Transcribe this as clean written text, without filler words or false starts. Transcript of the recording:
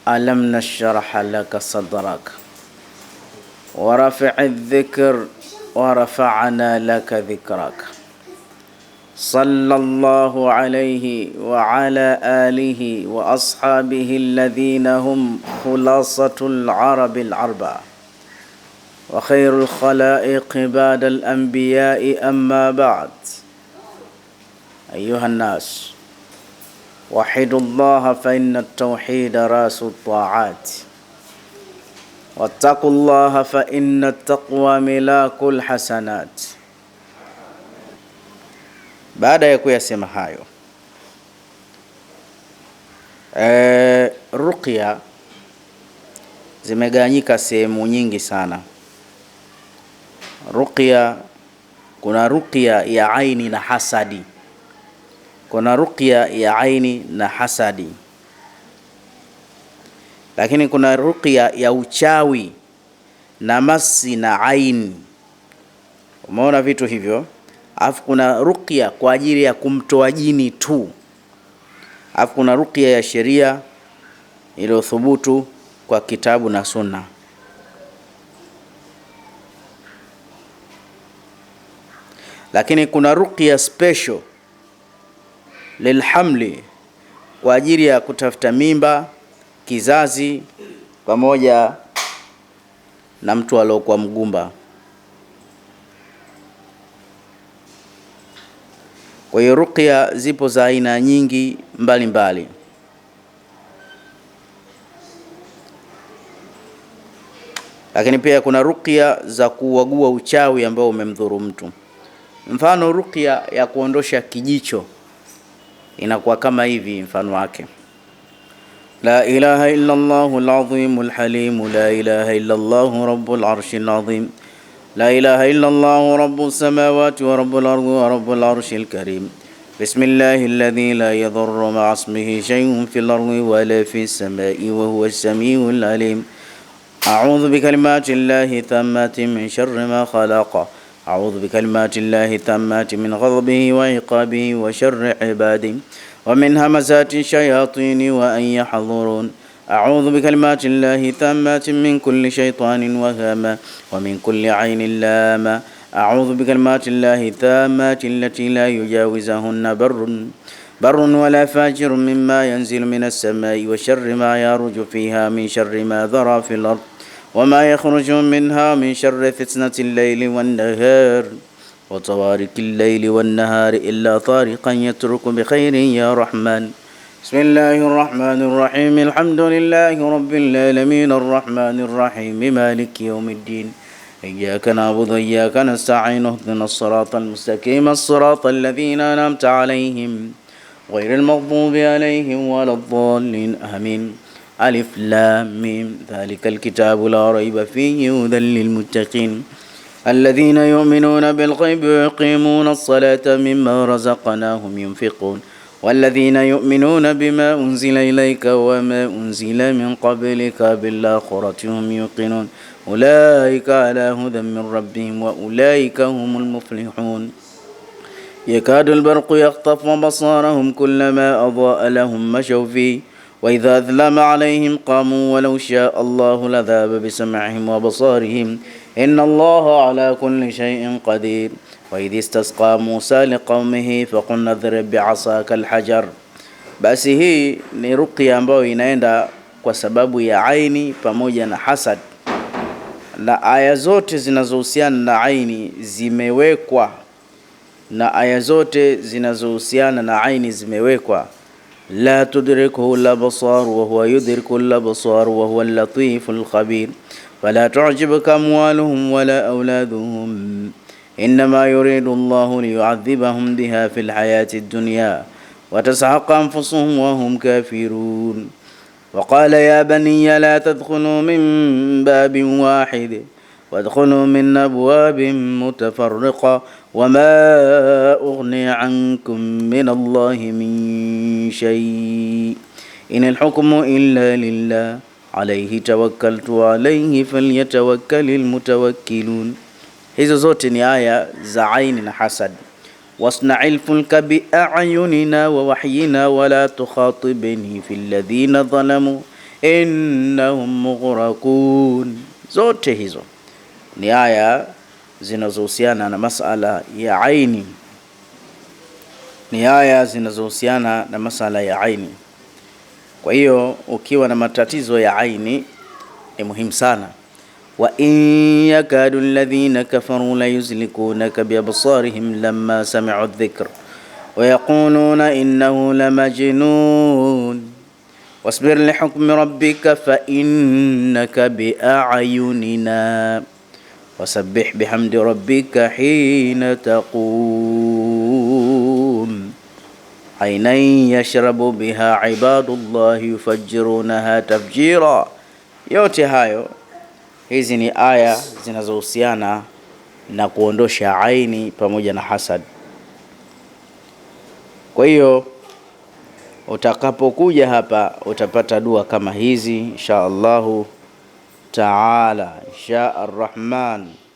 ألم نشرح لك صدرك ورفع الذكر ورفعنا لك ذكرك صلى الله عليه وعلى آله وأصحابه الذين هم خلاصة العرب الأربعة وخير الخلائق بعد الأنبياء. أما بعد، أيها الناس، وحدوا الله فإن التوحيد رأس الطاعات، واتقوا الله فإن التقوى ملاك الحسنات. Baada ya kuyasema hayo, ruqya zimegawanyika sehemu nyingi sana. Ruqya, kuna ruqya ya aini na hasadi. Kuna ruqya ya aini na hasadi, lakini kuna ruqya ya uchawi na masi na aini. Umeona vitu hivyo? Alafu kuna ruqya kwa ajili ya kumtoa jini tu. Alafu kuna ruqya ya sheria iliyothubutu kwa kitabu na sunna. Lakini kuna ruqya special lilhamli, kwa ajili ya kutafuta mimba, kizazi, pamoja na mtu aliyokuwa mgumba. Kwa hiyo ruqya zipo za aina nyingi mbalimbali. Lakini pia kuna ruqya za kuuagua uchawi ambao umemdhuru mtu. Mfano, ruqya ya kuondosha kijicho inakuwa kama hivi, mfano wake: la ilaha illa Allahul azimul halim, la ilaha illa Allahu rabbul arshil azim, la ilaha illa Allahu rabbus samawati wa rabbul ardi wa rabbul arshil karim, bismillahi alladhi la yadhurru ma'a ismihi shay'un fil ardi wa la fis samai wa huwa as-sami'ul alim, a'udhu bi kalimati llahi tammati min sharri ma khalaqa, a'udhu bi kalimati llahi tammati min ghadabihi wa iqabihi wa sharri ibadihi wa min hamazati shayatini wa an yahdhurun, a'udhu bi kalimati llahi tammati min kulli shaytanin wahama wa min kulli aynin lama, a'udhu bi kalimati llahi tammati allati la yujawizahunna barrun wala fajirun mimma yanzilu minas samai wa sharri ma yaruju fiha min sharri ma dhara fil ard wa ma yakhruju minha min sharri fitnatil layli wan nahar wa tawarikil layli wan nahari illa tariqan yatruku bi khairin ya rahman. Bismillahir rahmanir rahim, alhamdulillahi rabbil alamin, arrahmanir rahim, maliki yawmiddin, iyyaka na'budu wa iyyaka nasta'in, ihdinas siratal mustaqim, as-siratal ladzina an'amta 'alaihim ghairil maghdubi 'alaihim waladdallin, amin. Alif lam mim, dhalikal kitabu la rayba fihi hudan lil muttaqin alladhina yu'minuna bil ghaibi wa yuqimuna as-salata mimma razaqnahum yunfiqun والذين يؤمنون بما أنزل إليك وما أنزل من قبلك بالآخرة هم يوقنون أولئك على هدى من ربهم وأولئك هم المفلحون يكاد البرق يخطف أبصارهم كلما أضاء لهم مشوا فيه وإذا أظلم عليهم قاموا ولو شاء الله لذهب بسمعهم وبصارهم إن الله على كل شيء قدير وإذ استسقى موسى لقومه فقلنا اضرب بعصاك الحجر. Basi hii ni ruqya ambayo inaenda kwa sababu ya aini pamoja na hasad, na aya zote zinazohusiana na aini zimewekwa, la tudrikuhu al-absar wa huwa yudriku al-absar wa huwa al-latiful khabir, fala tu'jibuka amwaluhum wala auladuhum إنما يريد الله ليعذبهم بها في الحياة الدنيا وتزهق أنفسهم وهم كافرون. وقال يا بني لا تدخلوا من باب واحد وادخلوا من أبواب متفرقة وما أغني عنكم من الله من شيء إن الحكم إلا لله عليه توكلت وعليه فليتوكل المتوكلون. Hizo zote ni aya za aini na hasad. wasna'il fulka bi'ayunina wa wahyina wa la tukhatibni fil ladhina zalamu innahum mughraqun. Zote hizo ni aya zinazohusiana na masala ya aini, ni aya zinazohusiana na masala ya aini. Kwa hiyo ukiwa na matatizo ya aini ni muhimu sana. Wa in yakadu alladhina kafaru la yuzlikunaka bi absarihim lamma sami'u adh-dhikr wa yaquluna innahu lamajnun wasbir li hukmi rabbika fa innaka bi a'yunina wasabbih bihamdi rabbika hina taqum aynan yashrabu biha ibadullahi yufajjirunaha tafjira. Yote hayo, hizi ni aya zinazohusiana na kuondosha aini pamoja na hasad. Kwa hiyo utakapokuja hapa utapata dua kama hizi insha Allahu taala, insha Arrahman.